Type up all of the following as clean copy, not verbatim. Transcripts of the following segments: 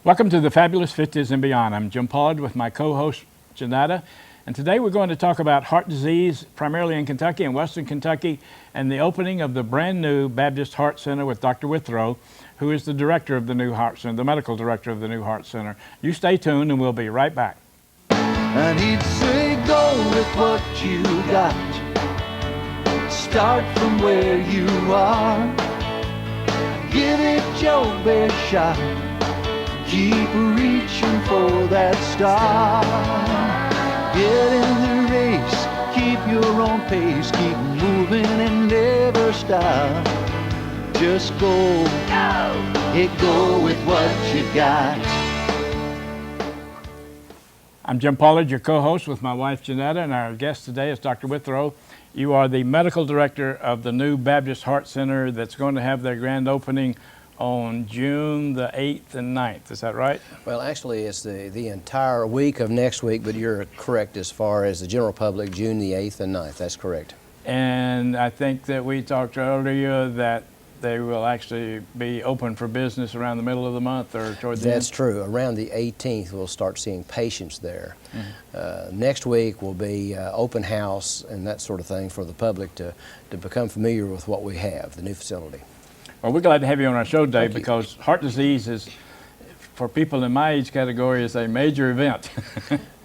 Welcome to the Fabulous Fifties and Beyond. I'm Jim Pollard with my co-host Jeanetta, and today we're going to talk about heart disease, primarily in Kentucky and Western Kentucky, and the opening of the brand new Baptist Heart Center with Dr. Withrow, who is the director of the new Heart Center, the medical director of the new Heart Center. You stay tuned and we'll be right back. And he'd say, go with what you got. Start from where you are. Give it your best shot. Keep reaching for that star. Get in the race, keep your own pace, keep moving and never stop. Just go, go with what you got. I'm Jim Pollard, your co-host with my wife Jeanetta, and our guest today is Dr. Withrow. You are the medical director of the new Baptist Heart Center that's going to have their grand opening on June the 8th and 9th. Is that right? Well, actually, it's the entire week of next week, but you're correct as far as the general public, June the 8th and 9th. That's correct. And I think that we talked earlier that they will actually be open for business around the middle of the month or toward the end? That's true. Around the 18th, we'll start seeing patients there. Mm-hmm. Next week will be open house and that sort of thing for the public to become familiar with what we have, the new facility. Well, we're glad to have you on our show today Thank you. because heart disease is, for people in my age category, is a major event.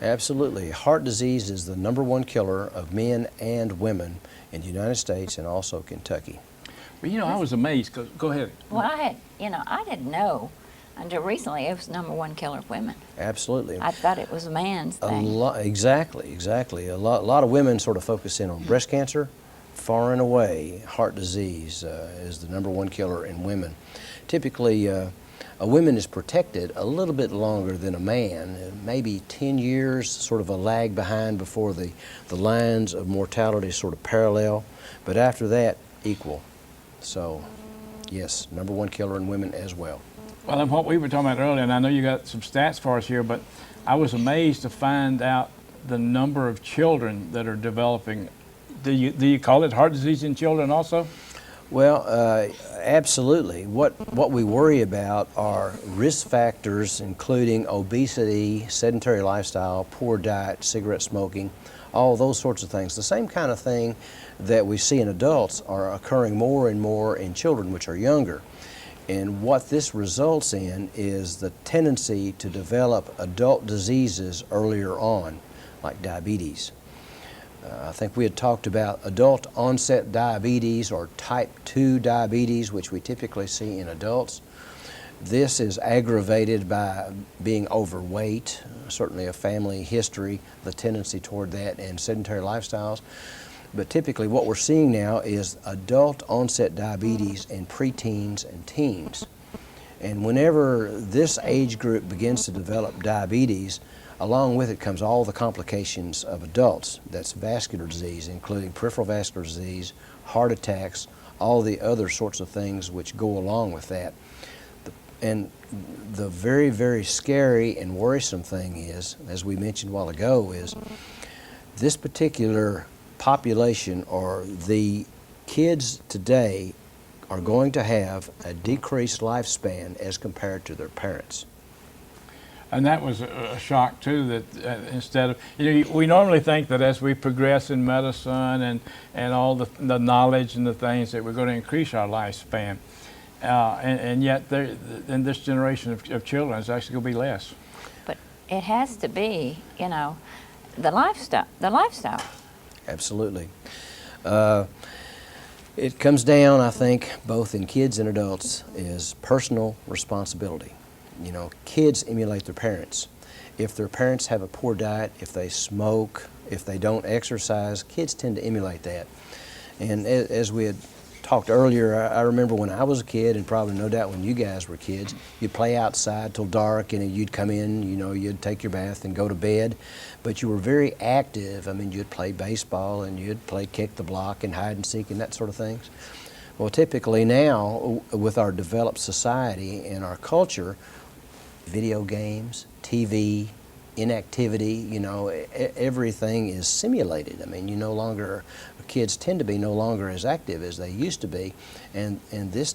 Absolutely. Heart disease is the #1 killer of men and women in the United States and also Kentucky. Well, you know, I was amazed. Go ahead. Well, I didn't know until recently it was #1 killer of women. Absolutely. I thought it was a man's thing. Exactly. A lot of women sort of focus in on breast cancer. Far and away, heart disease is the #1 killer in women. Typically, a woman is protected a little bit longer than a man, maybe 10 years, sort of a lag behind before the lines of mortality sort of parallel, but after that, equal. So, yes, #1 killer in women as well. Well, and what we were talking about earlier, and I know you got some stats for us here, but I was amazed to find out the number of children that are developing. Do you call it heart disease in children also? Well, absolutely. What we worry about are risk factors, including obesity, sedentary lifestyle, poor diet, cigarette smoking, all those sorts of things. The same kind of thing that we see in adults are occurring more and more in children, which are younger. And what this results in is the tendency to develop adult diseases earlier on, like diabetes. I think we had talked about adult onset diabetes or type 2 diabetes, which we typically see in adults. This is aggravated by being overweight, certainly a family history, the tendency toward that, and sedentary lifestyles. But typically what we're seeing now is adult onset diabetes in preteens and teens. And whenever this age group begins to develop diabetes, along with it comes all the complications of adults. That's vascular disease, including peripheral vascular disease, heart attacks, all the other sorts of things which go along with that. And the very, very scary and worrisome thing is, as we mentioned a while ago, is this particular population, or the kids today, are going to have a decreased lifespan as compared to their parents. And that was a shock too, that instead of, we normally think that as we progress in medicine and all the knowledge and the things, that we're going to increase our lifespan. And yet in this generation of children, it's actually going to be less. But it has to be, the lifestyle. Absolutely. It comes down, I think, both in kids and adults, is personal responsibility. Kids emulate their parents. If their parents have a poor diet, if they smoke, if they don't exercise, kids tend to emulate that. And as we had talked earlier, I remember when I was a kid, and probably no doubt when you guys were kids, you'd play outside till dark, and you'd come in, you'd take your bath and go to bed. But you were very active. I mean, you'd play baseball, and you'd play kick the block and hide and seek and that sort of things. Well, typically now, with our developed society and our culture, video games, TV, inactivity, everything is simulated. I mean, kids tend to be no longer as active as they used to be, and this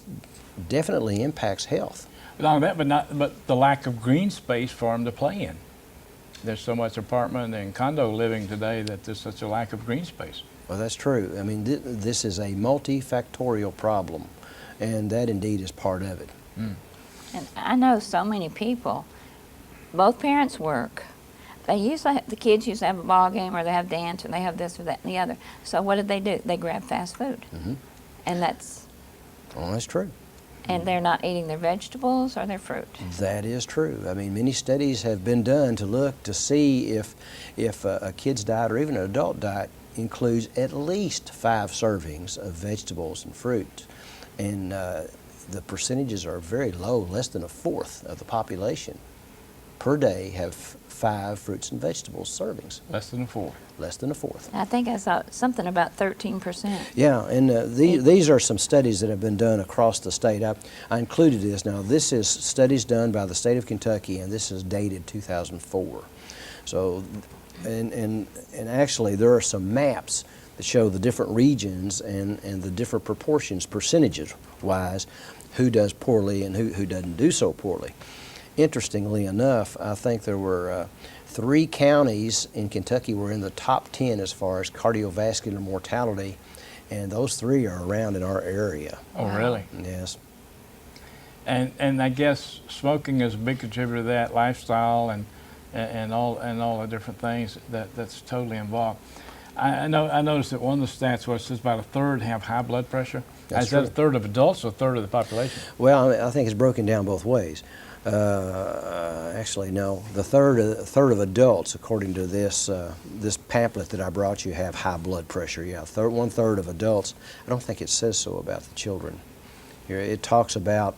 definitely impacts health. Not that, but the lack of green space for them to play in. There's so much apartment and condo living today that there's such a lack of green space. Well, that's true. I mean, this is a multifactorial problem, and that indeed is part of it. Mm. And I know so many people, both parents work. They usually, the kids usually have a ball game, or they have dance, or they have this or that and the other. So what do? They grab fast food. Mm-hmm. And that's true. And they're not eating their vegetables or their fruit. That is true. I mean, many studies have been done to look to see if a kid's diet or even an adult diet includes at least 5 servings of vegetables and fruit. And the percentages are very low. Less than 1/4 of the population per day have 5 fruits and vegetables servings. Less than 4. Less than 1/4. I think I saw something about 13%. Yeah, and these are some studies that have been done across the state. I included this. Now, this is studies done by the state of Kentucky, and this is dated 2004. So, and actually, there are some maps that show the different regions and the different proportions, percentages-wise, who does poorly and who doesn't do so poorly. Interestingly enough, I think there were 3 counties in Kentucky were in the top 10 as far as cardiovascular mortality, and those 3 are around in our area. Oh, really? Yes. And I guess smoking is a big contributor to that, lifestyle and all the different things that's totally involved. I noticed that one of the stats was it says about 1/3 have high blood pressure. That's Is that true. 1/3 of adults or 1/3 of the population? Well, I think it's broken down both ways. Actually, no. The third of adults, according to this this pamphlet that I brought you, have high blood pressure. Yeah, 1/3 of adults. I don't think it says so about the children. Here it talks about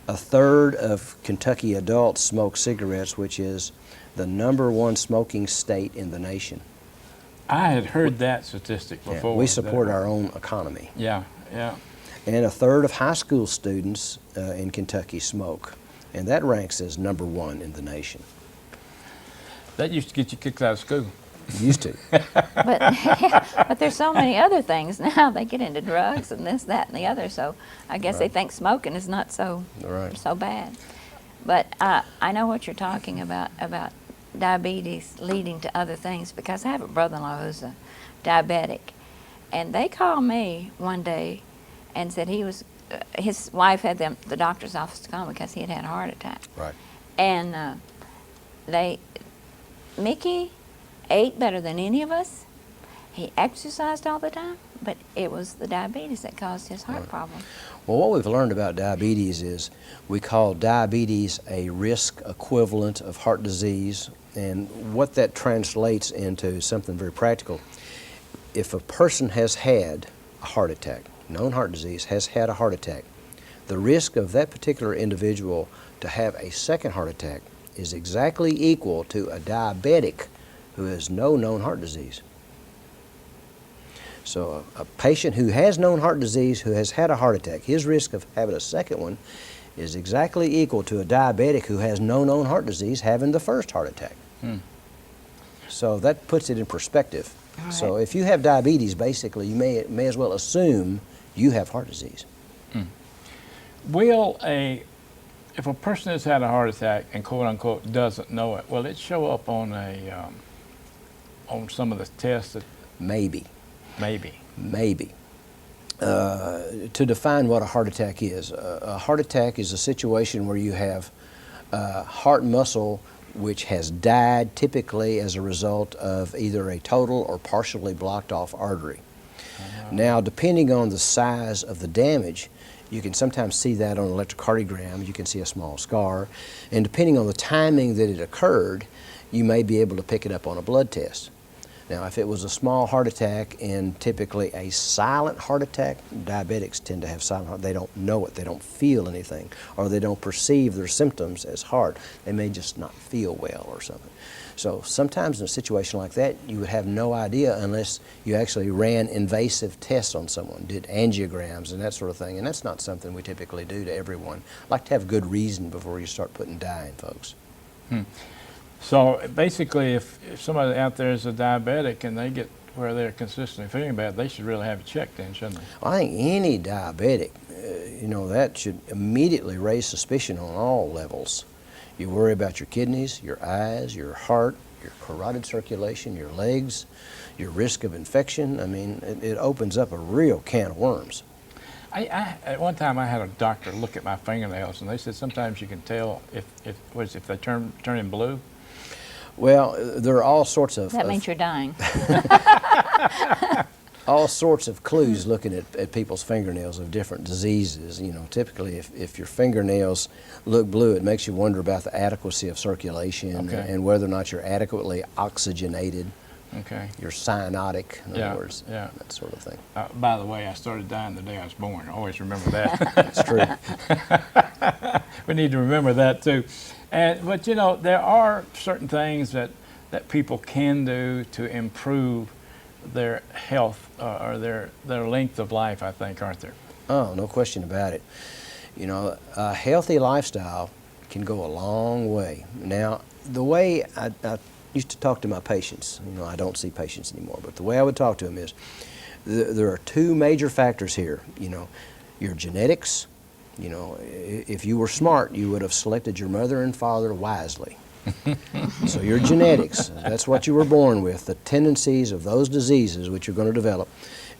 1/3 of Kentucky adults smoke cigarettes, which is the #1 smoking state in the nation. I had heard that statistic Yeah, before. we support our own economy. Yeah, yeah. And 1/3 of high school students in Kentucky smoke, and that ranks as #1 in the nation. That used to get you kicked out of school. It used to. But there's so many other things now. They get into drugs and this, that, and the other. So I guess they think smoking is not so Right. so bad. But I know what you're talking about diabetes leading to other things, because I have a brother-in-law who's a diabetic, and they called me one day and said he was his wife had the doctor's office to come because he had a heart attack. Right. And Mickey ate better than any of us. He exercised all the time, but it was the diabetes that caused his heart problem. Well, what we've learned about diabetes is we call diabetes a risk equivalent of heart disease, and what that translates into something very practical. If a person has had a heart attack, known heart disease, has had a heart attack, the risk of that particular individual to have a second heart attack is exactly equal to a diabetic who has no known heart disease. So a patient who has known heart disease, who has had a heart attack, his risk of having a second one is exactly equal to a diabetic who has no known heart disease having the first heart attack. So that puts it in perspective. All So right. if you have diabetes, basically you may as well assume you have heart disease. If a person has had a heart attack and quote unquote doesn't know it, will it show up on some of the tests that Maybe. maybe? Maybe. To define what a heart attack is, a heart attack is a situation where you have heart muscle which has died, typically as a result of either a total or partially blocked off artery. Now, depending on the size of the damage, you can sometimes see that on an electrocardiogram. You can see a small scar. And depending on the timing that it occurred, you may be able to pick it up on a blood test. Now, if it was a small heart attack and typically a silent heart attack, diabetics tend to have silent heart. They don't know it, they don't feel anything, or they don't perceive their symptoms as heart. They may just not feel well or something. So sometimes in a situation like that, you would have no idea unless you actually ran invasive tests on someone, did angiograms and that sort of thing, and that's not something we typically do to everyone. I like to have good reason before you start putting dye in folks. So basically, if somebody out there is a diabetic and they get where they're consistently feeling bad, they should really have it checked then, shouldn't they? I think any diabetic, that should immediately raise suspicion on all levels. You worry about your kidneys, your eyes, your heart, your carotid circulation, your legs, your risk of infection. I mean, it opens up a real can of worms. At one time, I had a doctor look at my fingernails, and they said sometimes you can tell if they turn blue. Well, there are all sorts of... That means you're dying. all sorts of clues looking at people's fingernails of different diseases. Typically if your fingernails look blue, it makes you wonder about the adequacy of circulation and whether or not you're adequately oxygenated. Okay. You're cyanotic, in other words, yeah. that sort of thing. By the way, I started dying the day I was born. Always remember that. That's true. We need to remember that too. But there are certain things that people can do to improve their health or their length of life, I think, aren't there? Oh, no question about it. A healthy lifestyle can go a long way. Now, the way I used to talk to my patients, I don't see patients anymore, but the way I would talk to them is there are two major factors here. Your genetics. If you were smart, you would have selected your mother and father wisely. So your genetics, that's what you were born with, the tendencies of those diseases which you're going to develop,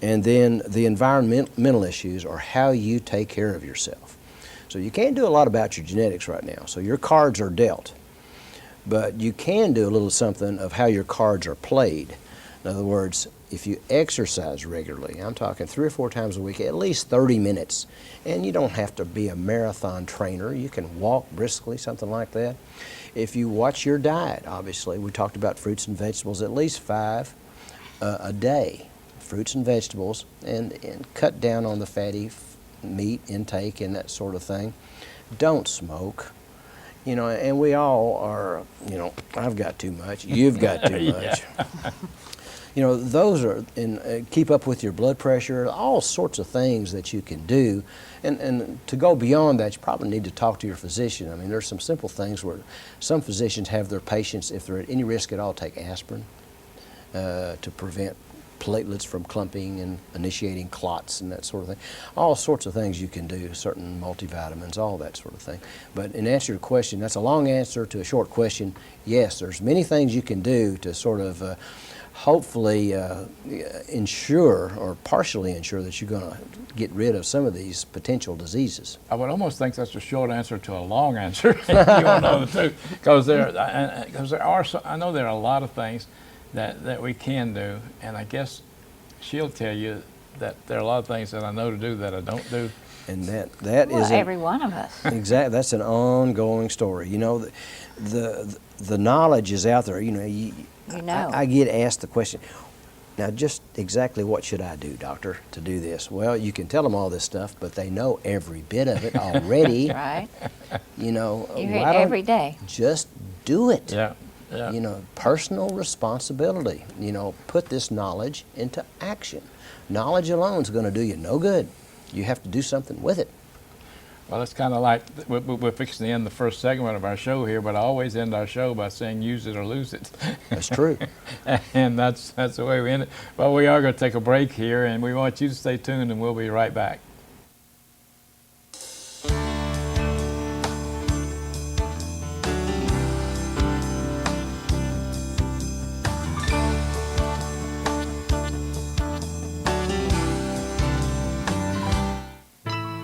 and then the environmental issues are how you take care of yourself. So you can't do a lot about your genetics right now, so your cards are dealt. But you can do a little something of how your cards are played. In other words, if you exercise regularly, I'm talking 3 or 4 times a week, at least 30 minutes, and you don't have to be a marathon trainer, you can walk briskly, something like that. If you watch your diet, obviously, we talked about fruits and vegetables, at least 5 a day, fruits and vegetables, and cut down on the fatty meat intake and that sort of thing. Don't smoke. And we all are, I've got too much, you've got too much. Those are, and keep up with your blood pressure, all sorts of things that you can do. And to go beyond that, you probably need to talk to your physician. I mean, there's some simple things where some physicians have their patients, if they're at any risk at all, take aspirin to prevent platelets from clumping and initiating clots and that sort of thing. All sorts of things you can do, certain multivitamins, all that sort of thing. But in answer to your question, that's a long answer to a short question. Yes, there's many things you can do to sort of hopefully ensure or partially ensure that you're going to get rid of some of these potential diseases. I would almost think that's a short answer to a long answer. You want to know the truth, because I know there are a lot of things that we can do, and I guess she'll tell you that there are a lot of things that I know to do that I don't do. And that is every one of us. Exactly, that's an ongoing story. The knowledge is out there. I get asked the question, now just exactly what should I do, doctor, to do this? Well, you can tell them all this stuff, but they know every bit of it already. Right. You hear it every day. Just do it. Yeah. Personal responsibility. Put this knowledge into action. Knowledge alone is going to do you no good. You have to do something with it. Well, it's kind of like we're fixing to end the first segment of our show here, but I always end our show by saying use it or lose it. That's true. And that's the way we end it. Well, we are going to take a break here, and we want you to stay tuned, and we'll be right back.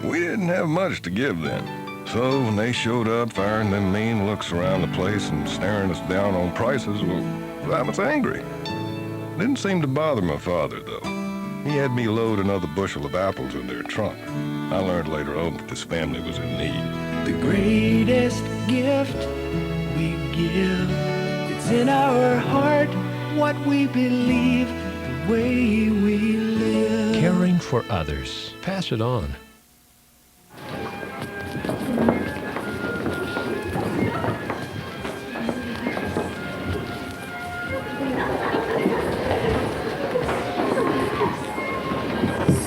We didn't have much to give them. So when they showed up, firing them mean looks around the place and staring us down on prices, well, I was angry. Didn't seem to bother my father, though. He had me load another bushel of apples in their trunk. I learned later on that this family was in need. The greatest gift we give, it's in our heart, what we believe, the way we live. Caring for others. Pass it on.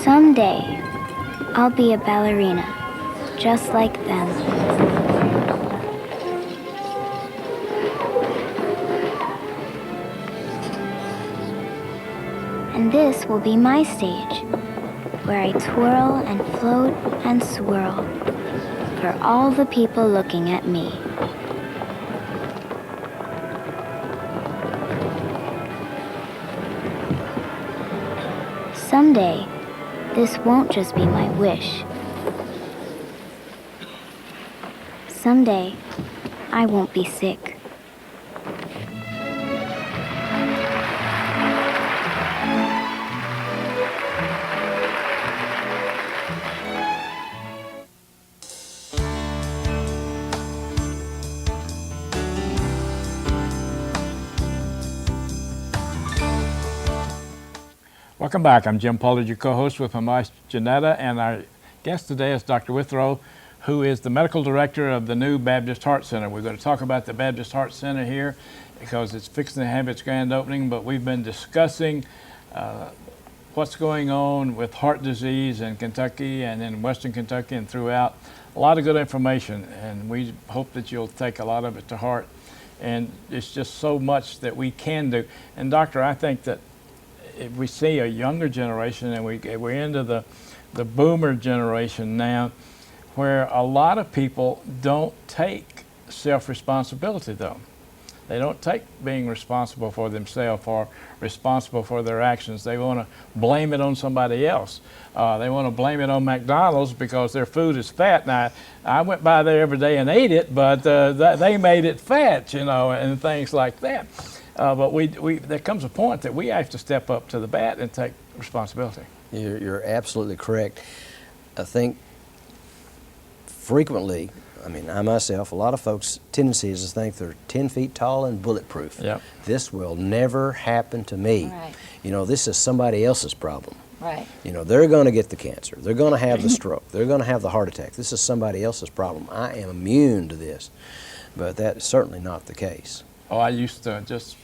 Someday, I'll be a ballerina, just like them. And this will be my stage, where I twirl and float and swirl for all the people looking at me. Someday, this won't just be my wish. Someday, I won't be sick. Welcome back. I'm Jim Pollard, your co-host with my wife Jeanetta, and our guest today is Dr. Withrow, who is the medical director of the new Baptist Heart Center. We're going to talk about the Baptist Heart Center here because it's fixing to have its grand opening, but we've been discussing what's going on with heart disease in Kentucky and in Western Kentucky and throughout. A lot of good information, and we hope that you'll take a lot of it to heart. And it's just so much that we can do. And doctor, I think that if we see a younger generation, and we're into the boomer generation now, where a lot of people don't take self-responsibility though. They don't take being responsible for themselves or responsible for their actions. They want to blame it on somebody else. They want to blame it on McDonald's because their food is fat. Now, I went by there every day and ate it, but they made it fat, you know, and things like that. But there comes a point that we have to step up to the bat and take responsibility. You're absolutely correct. I think frequently, I mean, I myself, a lot of folks' tendency is to think they're 10 feet tall and bulletproof. Yep. This will never happen to me. Right. You know, this is somebody else's problem. Right. You know, they're going to get the cancer. They're going to have the stroke. They're going to have the heart attack. This is somebody else's problem. I am immune to this. But that's certainly not the case. Oh, I used to just,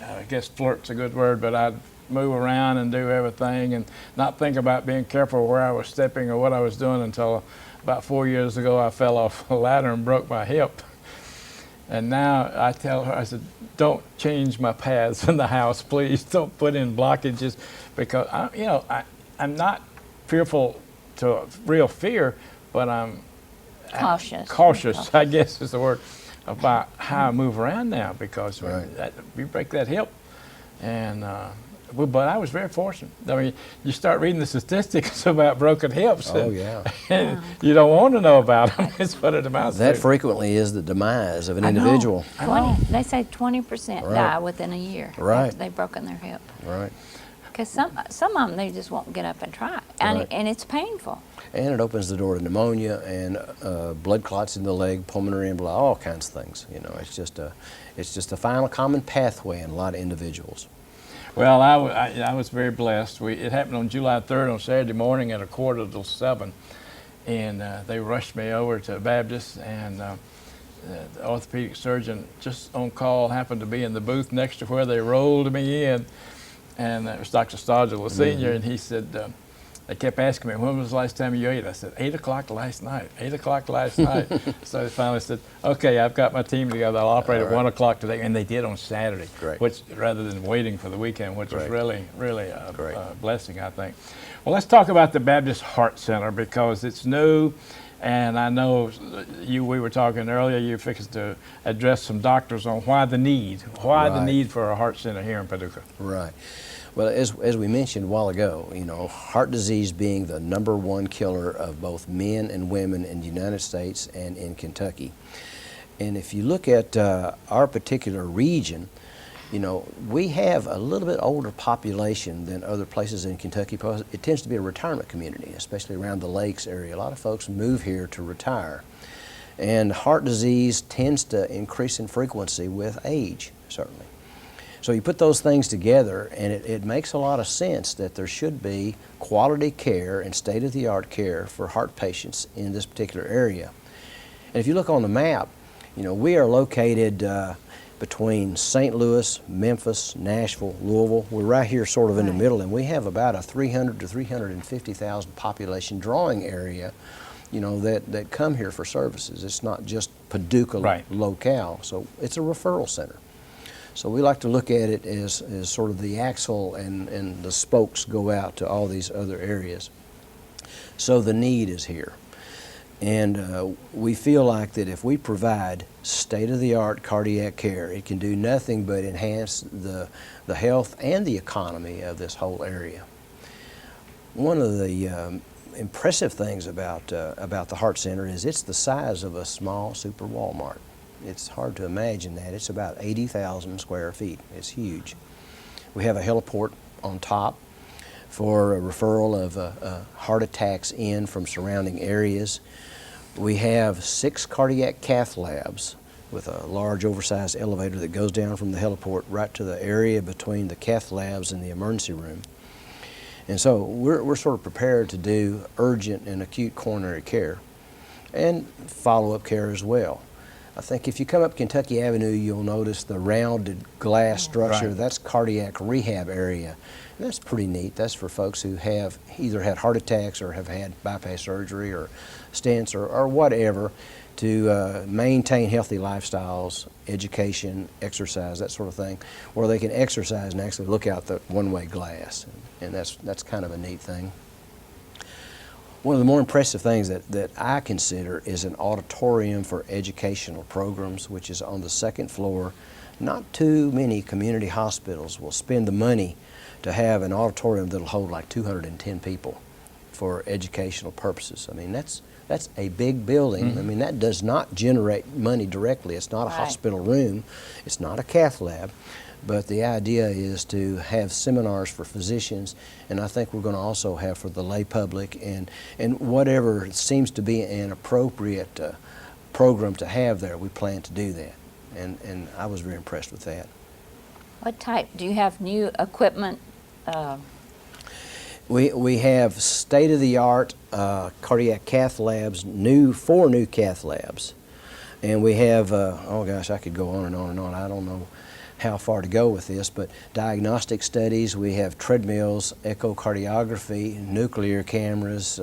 I guess flirt's a good word, but I'd move around and do everything and not think about being careful where I was stepping or what I was doing until about 4 years ago I fell off a ladder and broke my hip. And now I tell her, I said, don't change my paths in the house, please. Don't put in blockages, because I'm not fearful to real fear, but I'm cautious, I guess is the word, about how I move around now, because Right. You break that hip, and but I was very fortunate. I mean, you start reading the statistics about broken hips, Oh, yeah. and you don't want to know about them. It's what it amounts That to. frequently is the demise of an I know. individual. I know. They say 20% Right. die within a year Right. after they've broken their hip. Right. Because some of them, they just won't get up and try, and, Right. and it's painful. And it opens the door to pneumonia and blood clots in the leg, pulmonary embolism, all kinds of things. You know, it's just a final common pathway in a lot of individuals. Well, I was very blessed. It happened on July 3rd on Saturday morning at 6:45, and they rushed me over to Baptist, and the orthopedic surgeon just on call happened to be in the booth next to where they rolled me in, and it was Dr. Stodgel, a senior, and he said, they kept asking me, when was the last time you ate? I said, 8 o'clock last night, 8 o'clock last night. So they finally said, okay, I've got my team together. I'll operate at 1 o'clock today. And they did on Saturday, Great. which rather than waiting for the weekend, which was Great. really a Great. blessing, I think. Well, let's talk about the Baptist Heart Center, because it's new. And I know we were talking earlier, you're fixing to address some doctors on why the need Right. for a heart center here in Paducah. Right. Well, as we mentioned a while ago, you know, heart disease being the #1 killer of both men and women in the United States and in Kentucky. And if you look at our particular region, you know, we have a little bit older population than other places in Kentucky because it tends to be a retirement community, especially around the lakes area. A lot of folks move here to retire. And heart disease tends to increase in frequency with age, certainly. So you put those things together, and it makes a lot of sense that there should be quality care and state-of-the-art care for heart patients in this particular area. And if you look on the map, you know, we are located between St. Louis, Memphis, Nashville, Louisville. We're right here sort of in the middle, and we have about a 300 to 350,000 population drawing area, you know, that come here for services. It's not just Paducah Right. locale, so it's a referral center. So we like to look at it as sort of the axle and the spokes go out to all these other areas. So the need is here. And we feel like that if we provide state-of-the-art cardiac care, it can do nothing but enhance the health and the economy of this whole area. One of the impressive things about the Heart Center is it's the size of a small super Walmart. It's hard to imagine that. It's about 80,000 square feet. It's huge. We have a heliport on top for a referral of heart attacks in from surrounding areas. We have 6 cardiac cath labs with a large oversized elevator that goes down from the heliport right to the area between the cath labs and the emergency room. And so we're sort of prepared to do urgent and acute coronary care and follow-up care as well. I think if you come up Kentucky Avenue, you'll notice the rounded glass structure. Right. That's cardiac rehab area. And that's pretty neat. That's for folks who have either had heart attacks or have had bypass surgery or stents or whatever to maintain healthy lifestyles, education, exercise, that sort of thing, where they can exercise and actually look out the one-way glass. And that's kind of a neat thing. One of the more impressive things that I consider is an auditorium for educational programs, which is on the 2nd floor. Not too many community hospitals will spend the money to have an auditorium that'll hold like 210 people for educational purposes. I mean, that's a big building. Mm-hmm. I mean, that does not generate money directly. It's not a Right. hospital room. It's not a cath lab. But the idea is to have seminars for physicians, and I think we're going to also have for the lay public, and whatever seems to be an appropriate program to have there, we plan to do that. And I was very impressed with that. What type? Do you have new equipment? We have state-of-the-art cardiac cath labs, 4 new cath labs. And we have, oh gosh, I could go on and on and on. I don't know how far to go with this, but diagnostic studies, we have treadmills, echocardiography, nuclear cameras,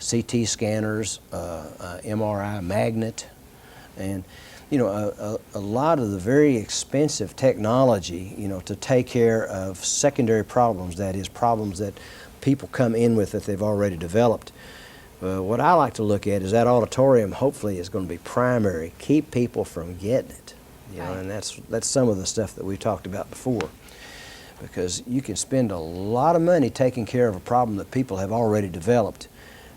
CT scanners, MRI magnet, and you know, a lot of the very expensive technology, you know, to take care of secondary problems, that is, problems that people come in with that they've already developed. What I like to look at is that auditorium hopefully is going to be primary, keep people from getting it. You know, and that's some of the stuff that we talked about before, because you can spend a lot of money taking care of a problem that people have already developed,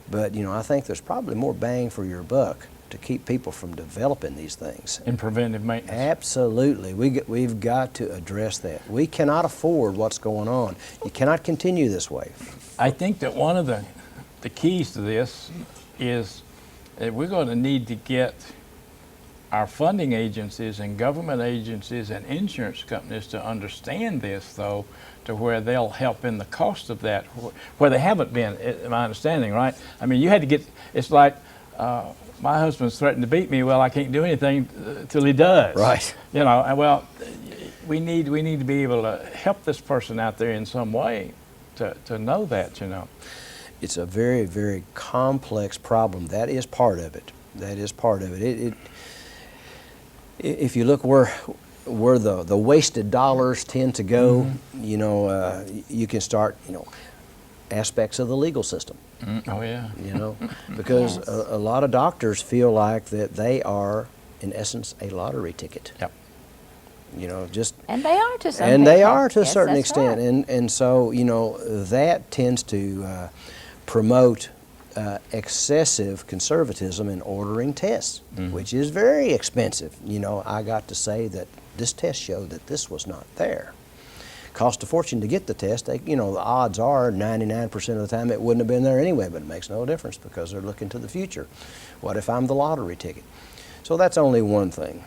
but you know, I think there's probably more bang for your buck to keep people from developing these things. In preventive maintenance. Absolutely. We've got to address that. We cannot afford what's going on. You cannot continue this way. I think that one of the keys to this is that we're going to need to get our funding agencies and government agencies and insurance companies to understand this, though, to where they'll help in the cost of that, where they haven't been, in my understanding, right? I mean, you had to get, it's like, my husband's threatened to beat me. Well, I can't do anything till he does. Right. You know, and well, we need to be able to help this person out there in some way to know that, you know. It's a very, very complex problem. That is part of it. That is part of it. If you look where the wasted dollars tend to go, mm-hmm. you know, you can start, you know, aspects of the legal system. Oh yeah. You know, because Yes. a lot of doctors feel like that they are, in essence, a lottery ticket. Yep. You know, just And they are to some and they people. are to a Yes, certain that's extent, right. and so you know that tends to promote excessive conservatism in ordering tests, Mm-hmm. which is very expensive. You know, I got to say that this test showed that this was not there. Cost a fortune to get the test. You know, the odds are 99% of the time it wouldn't have been there anyway, but it makes no difference because they're looking to the future. What if I'm the lottery ticket? So that's only one thing.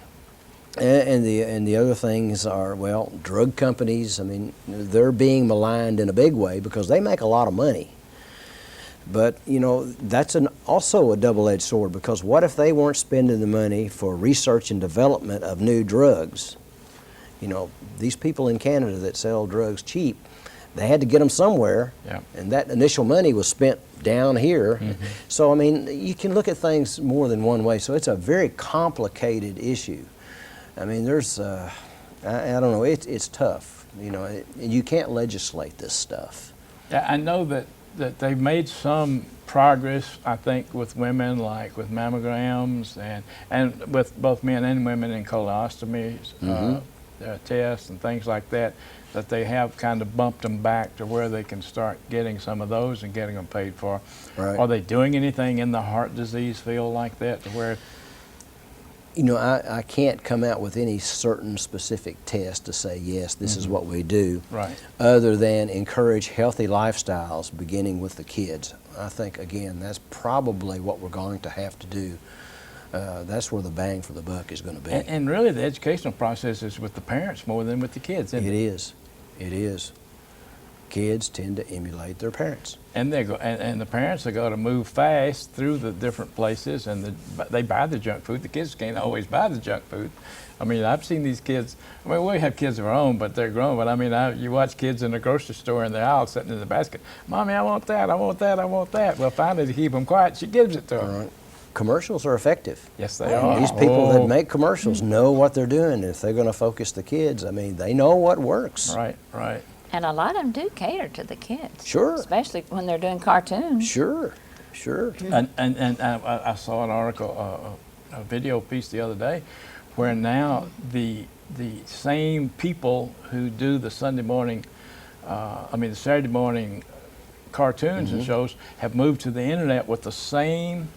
And the other things are, well, drug companies. I mean, they're being maligned in a big way because they make a lot of money. But, you know, that's also a double-edged sword, because what if they weren't spending the money for research and development of new drugs? You know, these people in Canada that sell drugs cheap, they had to get them somewhere, Yeah. and that initial money was spent down here. Mm-hmm. So, I mean, you can look at things more than one way. So it's a very complicated issue. I mean, there's I don't know. It's tough. And you can't legislate this stuff. Yeah, I know that they've made some progress, I think, with women, like with mammograms and with both men and women in colostomies, tests and things like that they have kind of bumped them back to where they can start getting some of those and getting them paid for. Right. Are they doing anything in the heart disease field like that to where? I can't come out with any certain specific test to say, yes, this is what we do, Right. other than encourage healthy lifestyles beginning with the kids. I think, again, that's probably what we're going to have to do. That's where the bang for the buck is going to be. And really the educational process is with the parents more than with the kids, isn't it? It is. It is. Kids tend to emulate their parents. And they go, and the parents are going to move fast through the different places, and they buy the junk food. The kids can't always buy the junk food. I mean, I've seen these kids. I mean, we have kids of our own, but they're grown. But I mean, you watch kids in the grocery store in the aisle sitting in the basket. Mommy, I want that. I want that. I want that. Well, finally, to keep them quiet, she gives it to them. All right. Commercials are effective. Yes, they are. These people that make commercials know what they're doing. If they're going to focus the kids, I mean, they know what works. Right, right. And a lot of them do cater to the kids. Sure. Especially when they're doing cartoons. Sure, sure. And I saw an article, a video piece the other day, where now the same people who do the Saturday morning cartoons and shows have moved to the internet with the same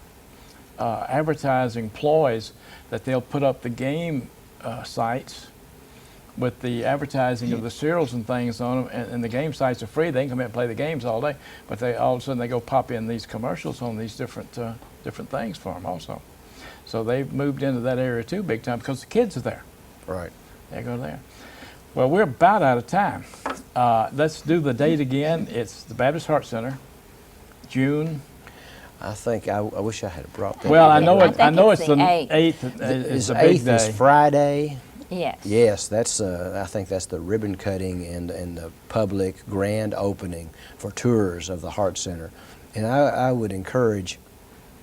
advertising ploys that they'll put up the game sites with the advertising of the cereals and things on them, and the game sites are free. They can come in and play the games all day, but all of a sudden they go pop in these commercials on these different things for them also. So they've moved into that area too big time because the kids are there. Right. They go there. Well, we're about out of time. Let's do the date again. It's the Baptist Heart Center, June. I think I wish I had brought that. Well, I with know me. it. I know it's the 8th. 8th. It's It's a big 8th day. is Friday. Yes. Yes, that's. I think that's the ribbon cutting and the public grand opening for tours of the Heart Center, and I would encourage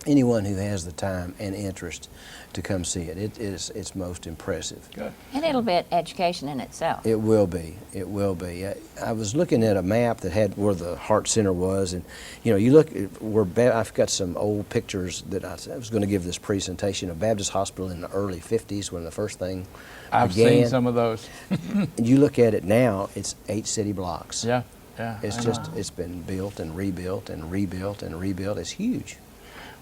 anyone who has the time and interest to come see it. It's most impressive. Good. And it'll be an education in itself. It will be. It will be. I was looking at a map that had where the Heart Center was, and you look at where I've got some old pictures that I was going to give this presentation of Baptist Hospital in the early '50s when the first thing I've began. seen some of those. And you look at it now; it's 8 city blocks. Yeah, yeah. It's I just know. it's been built and rebuilt and rebuilt and rebuilt. It's huge.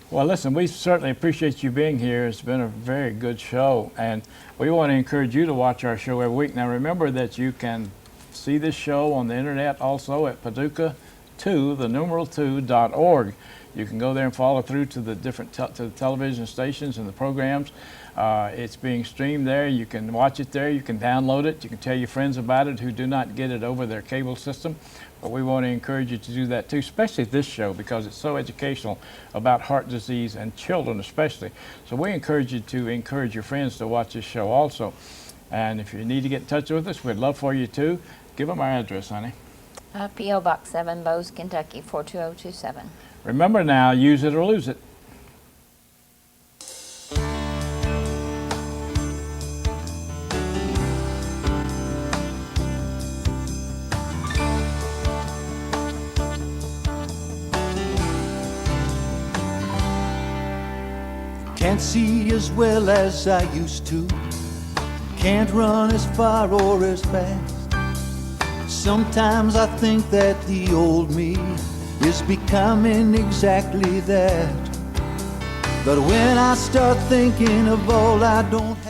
Well, listen, we certainly appreciate you being here. It's been a very good show, and we want to encourage you to watch our show every week. Now, remember that you can see this show on the internet also at Paducah 2, the numeral 2.org. You can go there and follow through to the different to the television stations and the programs. It's being streamed there. You can watch it there. You can download it. You can tell your friends about it who do not get it over their cable system. But we want to encourage you to do that too, especially this show, because it's so educational about heart disease and children especially. So we encourage you to encourage your friends to watch this show also. And if you need to get in touch with us, we'd love for you to. Give them our address, honey. P.O. Box 7, Bose, Kentucky, 42027. Remember now, use it or lose it. Can't see as well as I used to. Can't run as far or as fast. Sometimes I think that the old me is becoming exactly that. But when I start thinking of all I don't have